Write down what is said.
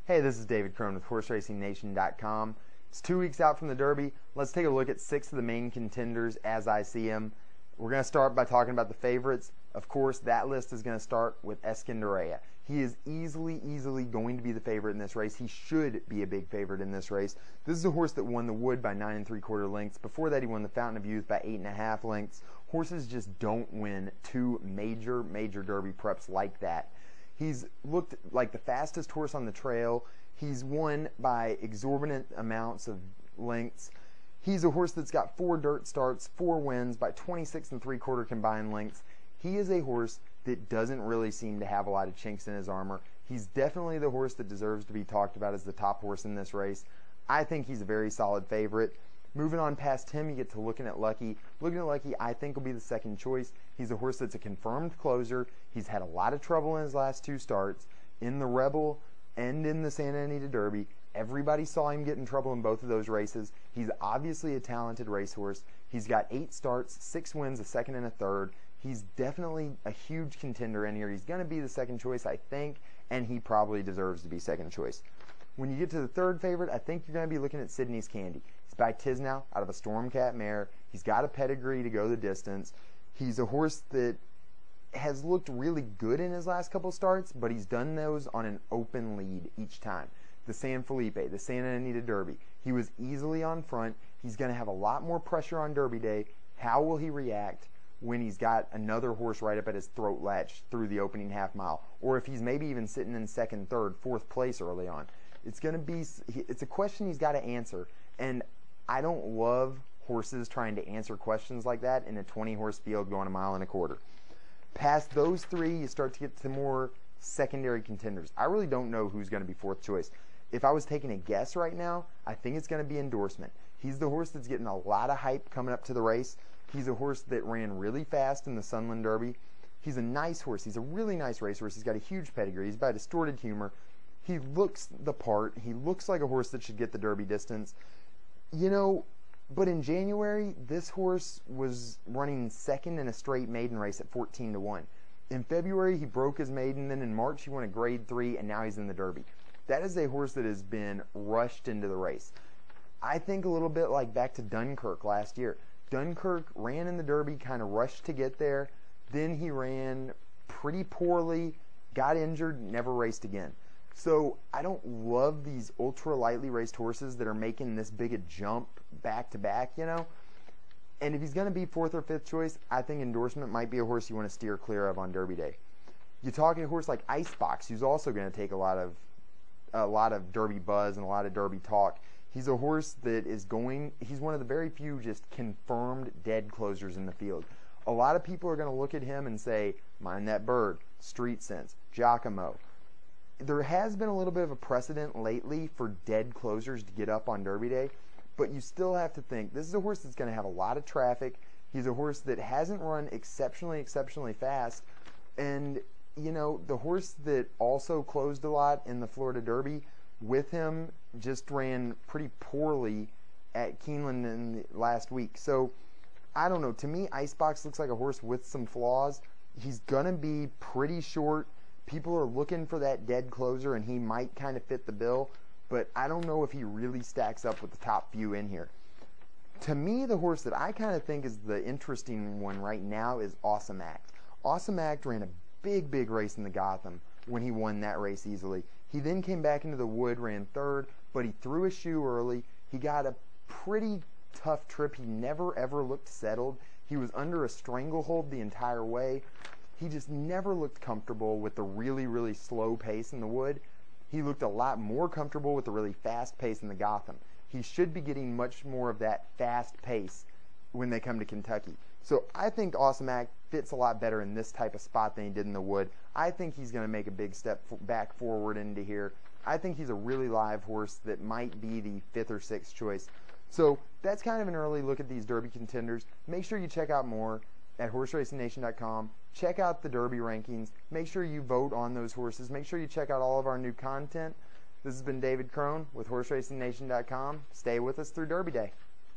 Hey, this is David Crone with HorseRacingNation.com. It's 2 weeks out from the Derby. Let's take a look at 6 of the main contenders as I see them. We're going to start by talking about the favorites. Of course, that list is going to start with Eskendereya. He is easily going to be the favorite in this race. He should be a big favorite in this race. This is a horse that won the Wood by 9 3/4 lengths. Before that, he won the Fountain of Youth by 8 1/2 lengths. Horses just don't win 2 major Derby preps like that. He's looked like the fastest horse on the trail. He's won by exorbitant amounts of lengths. He's a horse that's got 4 dirt starts, 4 wins by 26 3/4 combined lengths. He is a horse that doesn't really seem to have a lot of chinks in his armor. He's definitely the horse that deserves to be talked about as the top horse in this race. I think he's a very solid favorite. Moving on past him, you get to Lookin At Lucky. Lookin At Lucky, I think, will be the second choice. He's a horse that's a confirmed closer. He's had a lot of trouble in his last 2 starts. In the Rebel and in the Santa Anita Derby, everybody saw him get in trouble in both of those races. He's obviously a talented racehorse. He's got 8 starts, 6 wins, a second and a third. He's definitely a huge contender in here. He's going to be the second choice, I think, and he probably deserves to be second choice. When you get to the third favorite, I think you're going to be looking at Sidney's Candy. He's by Tisnow out of a Stormcat mare. He's got a pedigree to go the distance. He's a horse that has looked really good in his last couple starts, but he's done those on an open lead each time. The San Felipe, the Santa Anita Derby, he was easily on front. He's going to have a lot more pressure on Derby Day. How will he react when he's got another horse right up at his throat latch through the opening half mile? Or if he's maybe even sitting in second, third, fourth place early on? It's a question he's got to answer, and I don't love horses trying to answer questions like that in a 20-horse field going 1.25 miles. Past those 3, you start to get to more secondary contenders. I really don't know who's going to be 4th choice. If I was taking a guess right now, I think it's going to be Endorsement. He's the horse that's getting a lot of hype coming up to the race. He's a horse that ran really fast in the Sunland Derby. He's a nice horse. He's a really nice racehorse. He's got a huge pedigree. He's by Distorted Humor. He looks the part. He looks like a horse that should get the Derby distance. You know, but in January, this horse was running second in a straight maiden race at 14 to 1. In February, he broke his maiden. Then in March, he won a grade 3, and now he's in the Derby. That is a horse that has been rushed into the race. I think a little bit like back to Dunkirk last year. Dunkirk ran in the Derby, kind of rushed to get there. Then he ran pretty poorly, got injured, never raced again. So I don't love these ultra lightly raced horses that are making this big a jump back to back, you know. And if he's going to be 4th or 5th choice, I think Endorsement might be a horse you want to steer clear of on Derby Day. You talk a horse like Icebox, who's also going to take a lot of Derby buzz and a lot of Derby talk. He's a horse that he's one of the very few just confirmed dead closers in the field. A lot of people are going to look at him and say, Mind That Bird, Street Sense, Giacomo. There has been a little bit of a precedent lately for dead closers to get up on Derby Day, but you still have to think, this is a horse that's going to have a lot of traffic. He's a horse that hasn't run exceptionally fast, and you know, the horse that also closed a lot in the Florida Derby with him just ran pretty poorly at Keeneland in the last week. So, I don't know. To me, Icebox looks like a horse with some flaws. He's going to be pretty short. People are looking for that dead closer, and he might kind of fit the bill, but I don't know if he really stacks up with the top few in here. To me, the horse that I kind of think is the interesting one right now is Awesome Act. Awesome Act ran a big race in the Gotham when he won that race easily. He then came back into the Wood, ran 3rd, but he threw a shoe early. He got a pretty tough trip. He never ever looked settled. He was under a stranglehold the entire way. He just never looked comfortable with the really slow pace in the Wood. He looked a lot more comfortable with the really fast pace in the Gotham. He should be getting much more of that fast pace when they come to Kentucky. So I think Awesome Act fits a lot better in this type of spot than he did in the Wood. I think he's going to make a big step back forward into here. I think he's a really live horse that might be the 5th or 6th choice. So that's kind of an early look at these Derby contenders. Make sure you check out more at HorseRacingNation.com. Check out the Derby rankings. Make sure you vote on those horses. Make sure you check out all of our new content. This has been David Crone with HorseRacingNation.com. Stay with us through Derby Day.